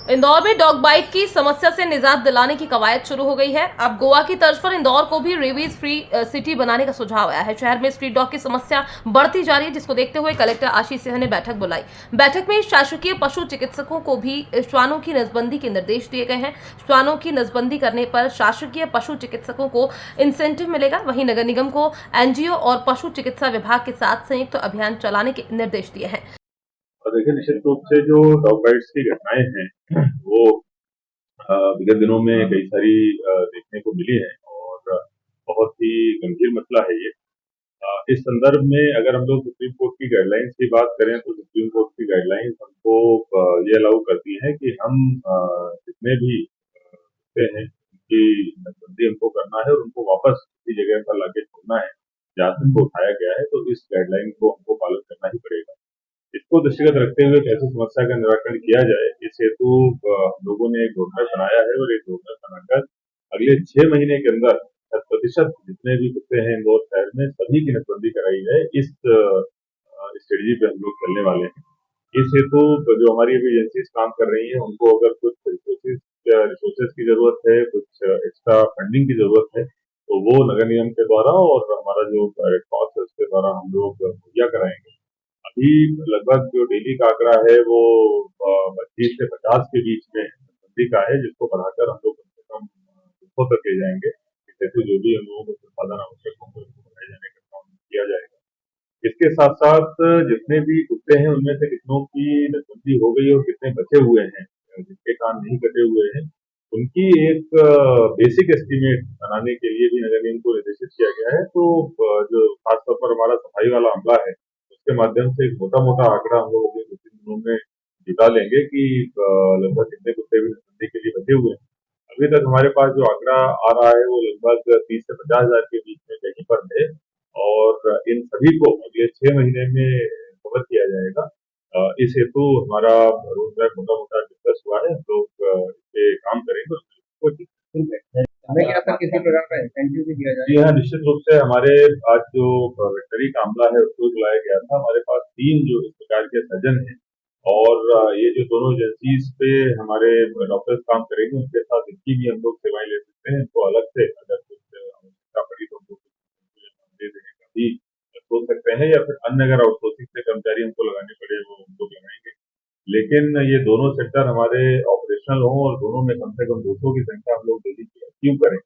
इंदौर में dog bite की समस्या से निजात दिलाने की कवायद शुरू हो गई है। अब गोवा की तर्ज पर इंदौर को भी रेबीज फ्री सिटी बनाने का सुझाव आया है। शहर में स्ट्रीट डॉग की समस्या बढ़ती जा रही है, जिसको देखते हुए कलेक्टर आशीष सिंह ने बैठक बुलाई। बैठक में शासकीय पशु चिकित्सकों को भी श्वानों की नसबंदी के निर्देश दिए गए हैं। श्वानों की नसबंदी करने पर शासकीय पशु चिकित्सकों को इंसेंटिव मिलेगा। वहीं नगर निगम को एनजीओ और पशु चिकित्सा विभाग के साथ संयुक्त अभियान चलाने के निर्देश दिए हैं। और देखिए, निश्चित रूप से जो डॉग बाइट्स की घटनाएं हैं वो विगत दिनों में कई सारी देखने को मिली है और बहुत ही गंभीर मसला है ये। इस संदर्भ में अगर हम लोग सुप्रीम कोर्ट की गाइडलाइंस की बात करें तो सुप्रीम कोर्ट की गाइडलाइंस हमको ये अलाउ करती है कि हम जितने भी कुत्ते हैं उनकी नसबंदी हमको करना है और उनको वापस उसी जगह पर लाके छोड़ना है जहाँ से उनको उठाया गया है। तो इस गाइडलाइन को हमको पालन करना ही पड़ेगा। इसको दृष्टिगत रखते हुए कैसे समस्या का निराकरण किया जाए, इस हेतु हम लोगों ने एक रोडमैप बनाया है और एक रोडमैप बनाकर अगले 6 महीने के अंदर 100% जितने भी कुत्ते हैं इंदौर शहर में सभी की नसबंदी कराई जाए। इस स्ट्रेटजी पे हम लोग चलने वाले हैं। इस हेतु जो हमारी अभी एजेंसीज काम कर रही हैं उनको अगर कुछ रिसोर्सेज की जरूरत है, कुछ एक्स्ट्रा फंडिंग की जरूरत है, तो वो नगर निगम के द्वारा और हमारा जो रेड क्रॉस है उसके द्वारा हम लोग मुहैया कराएंगे। अभी लगभग जो डेली का आंकड़ा है वो 25 से 50 के बीच में नदी का है, जिसको बढ़ाकर हम लोग कम से कम 200 तक ले जाएंगे। इस हेतु जो भी हम लोगों को संसाधन आवश्यक होंगे उसको बढ़ाए जाने का काम किया जाएगा। इसके साथ साथ जितने भी कुत्ते हैं उनमें से कितनों की नसबंदी हो गई और कितने बचे हुए हैं जिनके कान नहीं कटे हुए हैं, उनकी एक बेसिक एस्टीमेट बनाने के लिए भी नगर निगम को निर्देशित किया गया है। तो जो खासतौर पर हमारा सफाई वाला अमला है उसके माध्यम से एक मोटा मोटा आंकड़ा हम लोग अगले 2-3 दिनों में जुटा लेंगे कि लगभग कितने कुत्ते भी नसबंदी के लिए बचे हुए हैं। अभी तक हमारे पास जो आंकड़ा आ रहा है वो लगभग 30 से 50 हजार के बीच में कहीं पर है और इन सभी को अगले 6 महीने में कवर किया जाएगा। इस हेतु हमारा रोड मैप मोटा मोटा डिस्कस हुआ है। हम लोग इस पे काम करेंगे और कोशिश हमें क्या सर किसी प्रकार का इंसेंटिव भी दिया जी हाँ, निश्चित रूप से हमारे आज जो वेटनरी का अमला है उसको बुलाया गया था। हमारे पास 3 जो इस प्रकार के सर्जन हैं और ये जो दोनों एजेंसीज पे हमारे डॉक्टर्स काम करेंगे उनके साथ इनकी भी हम लोग सेवाएं ले सकते हैं। इनको अलग से अगर कुछ आवश्यकता पड़ी तो हम लोग दे देने का भी सोच सकते हैं या फिर अन्य अगर आउटसोर्सिंग से कर्मचारी हमको लगाने पड़े वो हम लोग लगाएंगे। लेकिन ये दोनों सेक्टर हमारे ऑपरेशनल हों और दोनों में कम से कम 200 की संख्या हम लोग डेली की अचीव करें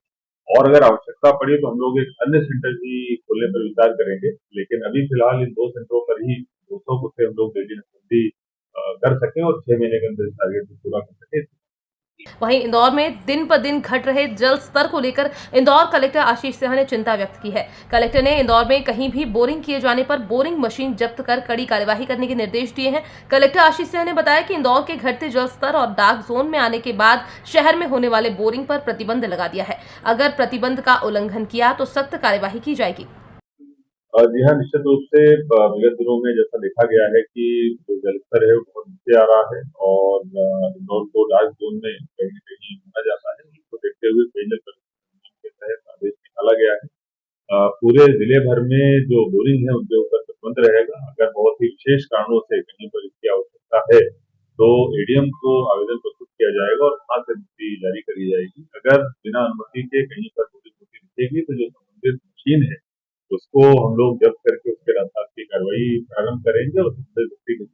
और अगर आवश्यकता पड़ी तो हम लोग एक अन्य सेंटर भी खोलने पर विचार करेंगे। लेकिन अभी फिलहाल इन 2 सेंटरों पर ही 200 कुत्ते हम लोग डेली नसबंदी कर सकें और 6 महीने के अंदर इस टारगेट को पूरा कर सकें। वहीं इंदौर में दिन पर दिन घट रहे जल स्तर को लेकर इंदौर कलेक्टर आशीष सिंह ने चिंता व्यक्त की है। कलेक्टर ने इंदौर में कहीं भी बोरिंग किए जाने पर बोरिंग मशीन जब्त कर कड़ी कार्यवाही करने के निर्देश दिए हैं। कलेक्टर आशीष सिंह ने बताया कि इंदौर के घटते जल स्तर और डार्क जोन में आने के बाद शहर में होने वाले बोरिंग पर प्रतिबंध लगा दिया है। अगर प्रतिबंध का उल्लंघन किया तो सख्त कार्यवाही की जाएगी। जी हाँ, निश्चित रूप से विगत दिनों में जैसा देखा गया है कि जो जलस्तर है वो बहुत नीचे आ रहा है और इंदौर को डार्क जोन में कहीं न कहीं माना जाता है। इसको देखते हुए पेयजल परियोजना के तहत आदेश निकाला गया है। पूरे जिले भर में जो बोरिंग है उनके ऊपर प्रतिबंध रहेगा। अगर बहुत ही विशेष कारणों से कहीं पर इसकी आवश्यकता है तो एडीएम को आवेदन प्रस्तुत किया जाएगा और वहां से अनुमति जारी करी जाएगी। अगर बिना अनुमति के कहीं पर बोरिंग होती दिखेगी तो जो संबंधित मशीन है उसको हम लोग जब्त करके उसके रास्ता की कार्रवाई प्रारंभ करेंगे और संबंधित व्यक्ति के